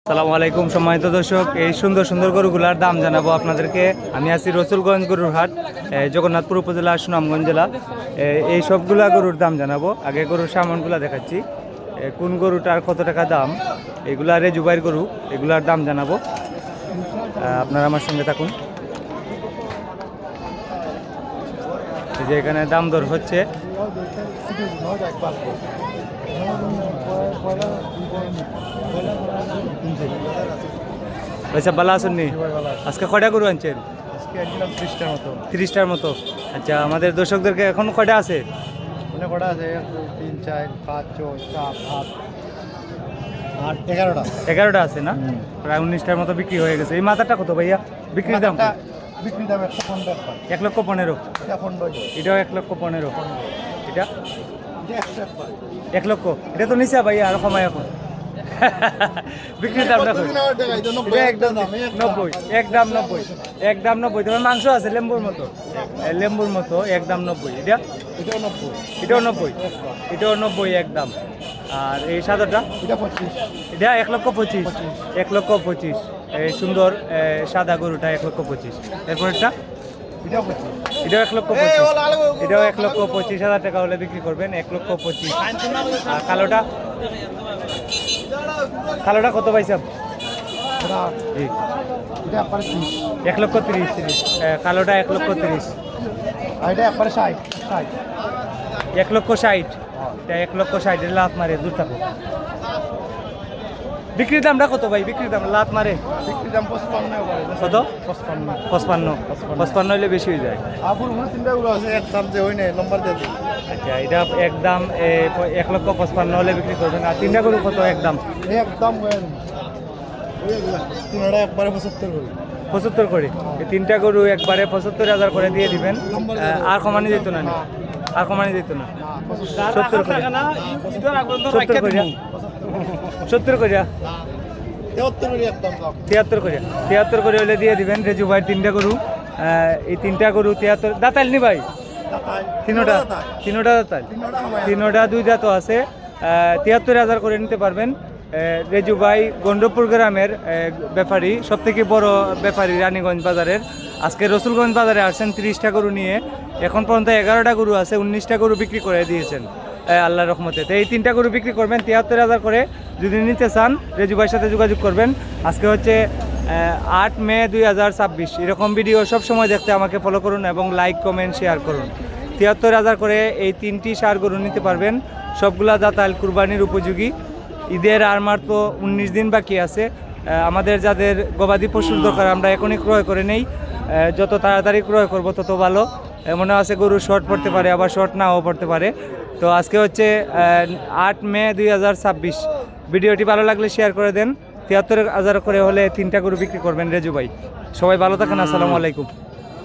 আসসালামু আলাইকুম সম্মানিত দর্শক, এই সুন্দর সুন্দর গরুগুলার দাম জানাবো আপনাদেরকে। আমি আছি রসুলগঞ্জ গরুর হাট, জগন্নাথপুর উপজেলা, সুনামগঞ্জ জেলা। এই সবগুলা গরুর দাম জানাবো। আগে গরুর সামানগুলা দেখাচ্ছি, কোন গরুটার কত টাকা দাম, এগুলা রেজুবাইয়ের গরু, এগুলার দাম জানাবো। আপনারা আমার সঙ্গে থাকুন। এই যে এখানে দাম দর হচ্ছে। পয়সা ভালো আসেননি? আজকে কয়টা গরু আনছেন? 30টার মতো। আচ্ছা, আমাদের দর্শকদেরকে এখন কয়টা আছে? 11টা আছে না? প্রায় 19টার মতো বিক্রি হয়ে গেছে। এই মাথাটা কত ভাইয়া বিক্রির দাম? 1,15,000। এটাও 1,15,000। এটা 1 লক্ষ। এটা তো নিচা ভাইয়া, আর কমায় এখন বিক্রির দাম দেখো, একদম 90, একদম 90, একদম 90। তোমার মাংস আছে লেম্বুর মতো, লেম্বুর মতো, একদম 90। এটাও 90, এটাও 90, এটাও 90 একদম। আর এই সাদাটা এটা 1,25,000, 1,25,000। এই সুন্দর সাদা গরুটা 1,25,000। এরপর এটা এটাও 1,25,000, এটাও 1,25,000 টাকা হলে বিক্রি করবেন। 1,25,000। আর কালোটা, কালোটা কত পাইছে? 1,30,000। কালোটা 1,30,000। 1,60,000। এটা 1,60,000 লাত মারে, দূর থাকো। বিক্রির দামটা কত ভাই? বিক্রির দাম লাত মারে বিক্রির দাম 55। কত? 55 হলে বেশি হয়ে যায়। আচ্ছা, এটা একদম 1,55,000 হলে বিক্রি করবেন। আর তিনটা গরু কত একদম? 75 করে। এই তিনটা গরু একবারে 75,000 করে দিয়ে দিবেন। আর কমানি যেত না, আর কমানি যেত না। 70 করে, 70 করে, 73 করে, 73 করে হলে দিয়ে দিবেন। রেজু ভাই তিনটা গরু, এই তিনটা গরু 73 দাঁতাল নি ভাই? তিনোটা দাঁতাল, তিনোটা 2 দাঁতও আছে। 73,000 করে নিতে পারবেন। রেজু ভাই গন্ডপুর গ্রামের ব্যাপারী, সব থেকে বড় ব্যাপারী রানীগঞ্জ বাজারের। আজকে রসুলগঞ্জ বাজারে আসছেন 30টা গরু নিয়ে। এখন পর্যন্ত 11টা গরু আছে, 19টা গরু বিক্রি করে দিয়েছেন আল্লাহর রহমতে। তো এই 3টা গরু বিক্রি করবেন 73,000 করে। যদি নিতে চান রেজু ভাইয়ের সাথে যোগাযোগ করবেন। আজকে হচ্ছে 8 মে 2026। এরকম ভিডিও সব সময় দেখতে আমাকে ফলো করুন এবং লাইক, কমেন্ট, শেয়ার করুন। 73,000 করে এই 3টি সার গরু নিতে পারবেন। সবগুলা দাতাল, কুরবানির উপযোগী। ঈদের আর মাত্র 19 দিন বাকি আছে। আমাদের যাদের গবাদি পশুর দরকার আমরা এখনই ক্রয় করে নেই। যত তাড়াতাড়ি ক্রয় করব তত ভালো। মনে আছে গরু শর্ট পড়তে পারে, আবার শর্ট নাও পড়তে পারে। তো আজকে হচ্ছে 8 মে 2026। ভিডিওটি ভালো লাগলে শেয়ার করে দেন। 73,000 করে হলে 3টা গরু বিক্রি করবেন রেজু ভাই। সবাই ভালো থাকেন, আসসালামু আলাইকুম।